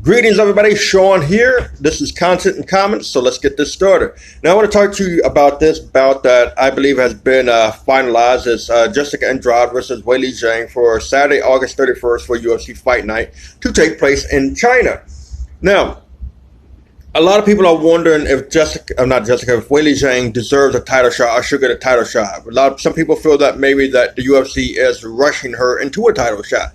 Greetings, everybody. Sean here. This is Content and Comments, so let's get this started. Now, I want to talk to you about this bout that I believe has been finalized. It's Jessica Andrade versus Weili Zhang for Saturday, August 31st for UFC Fight Night to take place in China. Now, a lot of people are wondering if if Weili Zhang deserves a title shot or should get a title shot. Some people feel that maybe that the UFC is rushing her into a title shot.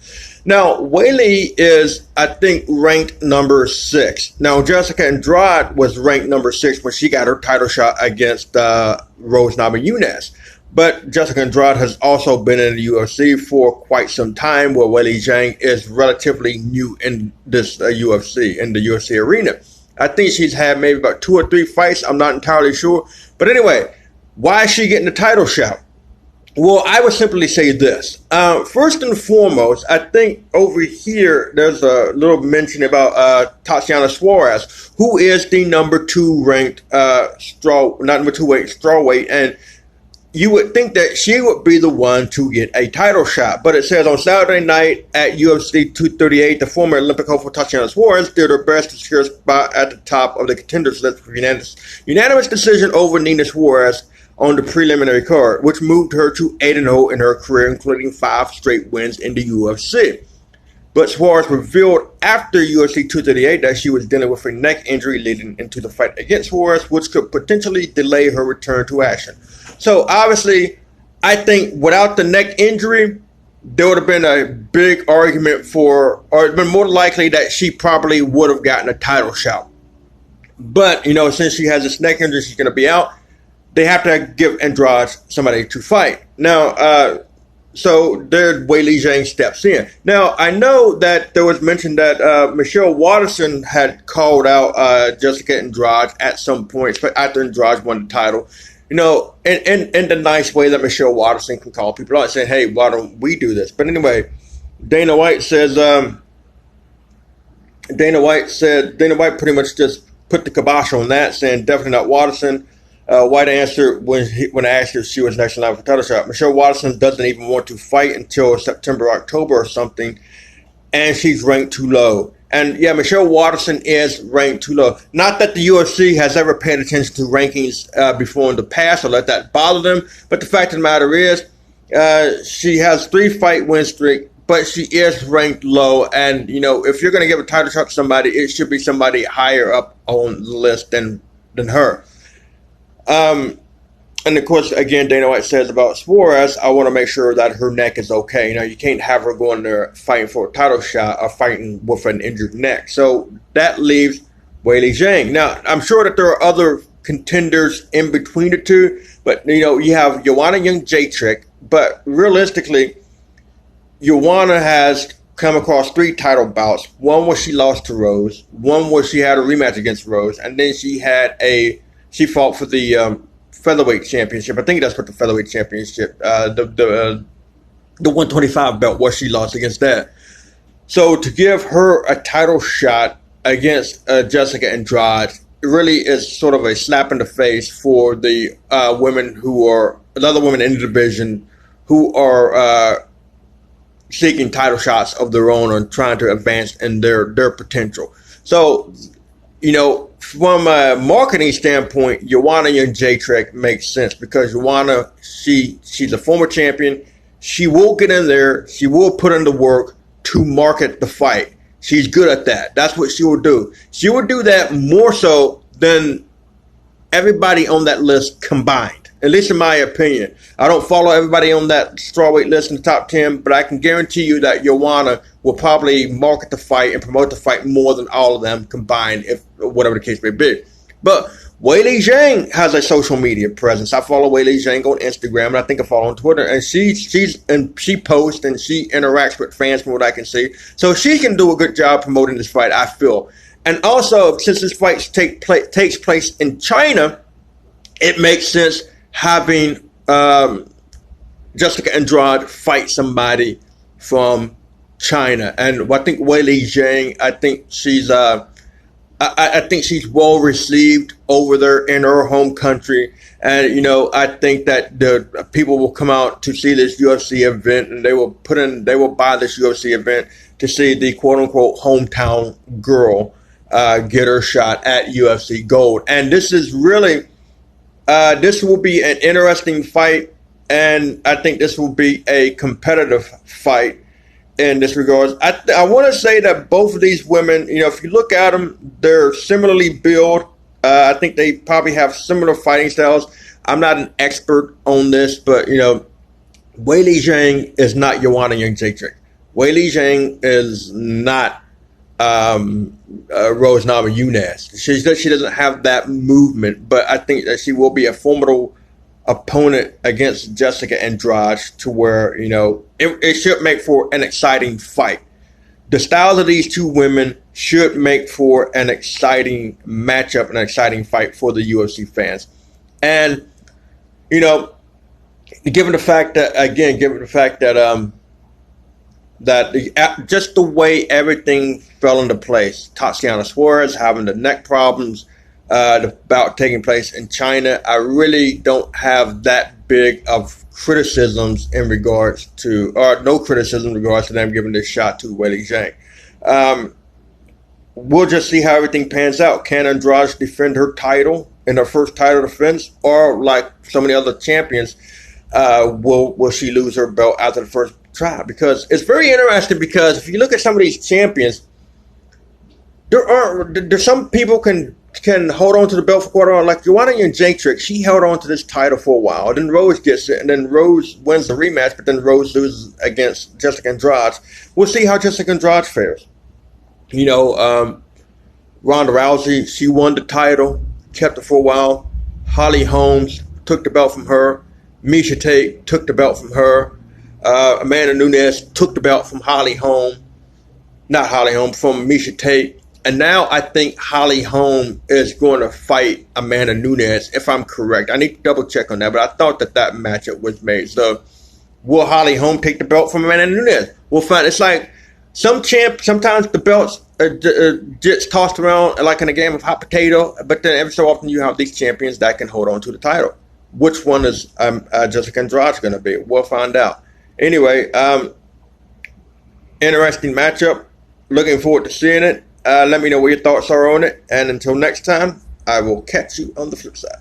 Now, Weili is, I think, ranked number 6. Now, Jessica Andrade was ranked number 6 when she got her title shot against Rose Namajunas. But Jessica Andrade has also been in the UFC for quite some time, where Weili Zhang is relatively new in this UFC, in the UFC arena. I think she's had maybe about 2 or 3 fights. I'm not entirely sure. But anyway, why is she getting the title shot? Well, I would simply say this. First and foremost, I think over here there's a little mention about Tatiana Suarez, who is the number 2 ranked strawweight, and you would think that she would be the one to get a title shot. But it says on Saturday night at UFC 238, the former Olympic hopeful Tatiana Suarez did her best to secure a spot at the top of the contenders list for unanimous decision over Nina Suarez on the preliminary card, which moved her to 8-0 in her career, including 5 straight wins in the UFC. But Suarez revealed after UFC 238 that she was dealing with a neck injury leading into the fight against Suarez, which could potentially delay her return to action. So obviously, I think without the neck injury, there would have been a big argument or it'd been more likely that she probably would have gotten a title shot. But, since she has this neck injury, she's going to be out. They have to give Andrade somebody to fight. Now, so there Weili Zhang steps in. Now, I know that there was mention that Michelle Waterson had called out Jessica Andrade at some point after Andrade won the title. In the nice way that Michelle Waterson can call people out, saying, hey, why don't we do this? But anyway, Dana White pretty much just put the kibosh on that, saying definitely not Waterson. White answered when I asked if she was next in line for title shot. Michelle Waterson doesn't even want to fight until September, October or something, and she's ranked too low. And yeah, Michelle Waterson is ranked too low. Not that the UFC has ever paid attention to rankings before in the past or let that bother them, but the fact of the matter is she has 3-fight win streak, but she is ranked low. And, if you're going to give a title shot to somebody, it should be somebody higher up on the list than her. And of course, again, Dana White says about Suarez, I want to make sure that her neck is okay. You can't have her going there fighting for a title shot or fighting with an injured neck. So that leaves Weili Zhang. Now, I'm sure that there are other contenders in between the two, but, you have Joanna Jędrzejczyk, but realistically, Joanna has come across 3 title bouts. One where she lost to Rose, one where she had a rematch against Rose, and then she fought for the featherweight championship. I think that's what the featherweight championship, the 125 belt, where she lost against that. So to give her a title shot against Jessica Andrade, it really is sort of a slap in the face for the other women in the division who are seeking title shots of their own and trying to advance in their potential. So, from a marketing standpoint, Joanna Jędrzejczyk makes sense because Joanna, she's a former champion. She will get in there. She will put in the work to market the fight. She's good at that. That's what she will do. She will do that more so than everybody on that list combined, at least in my opinion. I don't follow everybody on that strawweight list in the top 10, but I can guarantee you that Joanna will probably market the fight and promote the fight more than all of them combined, if whatever the case may be. But Weili Zhang has a social media presence. I follow Weili Zhang on Instagram, and I think I follow on Twitter. And she posts and she interacts with fans from what I can see. So she can do a good job promoting this fight, I feel. And also, since this fight takes place in China, it makes sense having Jessica Andrade fight somebody from China. And I think Weili Zhang, I think she's well received over there in her home country. And, I think that the people will come out to see this UFC event, and they will buy this UFC event to see the quote-unquote hometown girl get her shot at UFC Gold. And this is really, this will be an interesting fight, and I think this will be a competitive fight in this regards. I want to say that both of these women, if you look at them, they're similarly built. I think they probably have similar fighting styles. I'm not an expert on this, but, Weili Zhang is not Joanna Jędrzejczyk. Weili Zhang is not Rose Namajunas. She doesn't have that movement, but I think that she will be a formidable opponent against Jessica Andrade, to where, it should make for an exciting fight. The styles of these two women should make for an exciting matchup, an exciting fight for the UFC fans. And, given the fact that just the way everything fell into place, Tatiana Suarez having the neck problems, the bout taking place in China, I really don't have that big of criticisms in regards to, or no criticism in regards to them giving this shot to Weili Zhang. We'll just see how everything pans out. Can Andrade defend her title in her first title defense, or like so many other champions, will she lose her belt after the first try? Because it's very interesting, because if you look at some of these champions, there's some people can hold on to the belt for quite a while. Like Joanna Jędrzejczyk, she held on to this title for a while. Then Rose gets it, and then Rose wins the rematch, but then Rose loses against Jessica Andrade. We'll see how Jessica Andrade fares. Ronda Rousey, she won the title, kept it for a while. Holly Holmes took the belt from her. Miesha Tate took the belt from her. Amanda Nunes took the belt from from Miesha Tate. And now I think Holly Holm is going to fight Amanda Nunes, if I'm correct. I need to double check on that, but I thought that matchup was made. So will Holly Holm take the belt from Amanda Nunes? We'll find. It's like sometimes the belts gets tossed around like in a game of hot potato, but then every so often you have these champions that can hold on to the title. Which one is Jessica Andrade going to be? We'll find out. Anyway, interesting matchup. Looking forward to seeing it. Let me know what your thoughts are on it. And until next time, I will catch you on the flip side.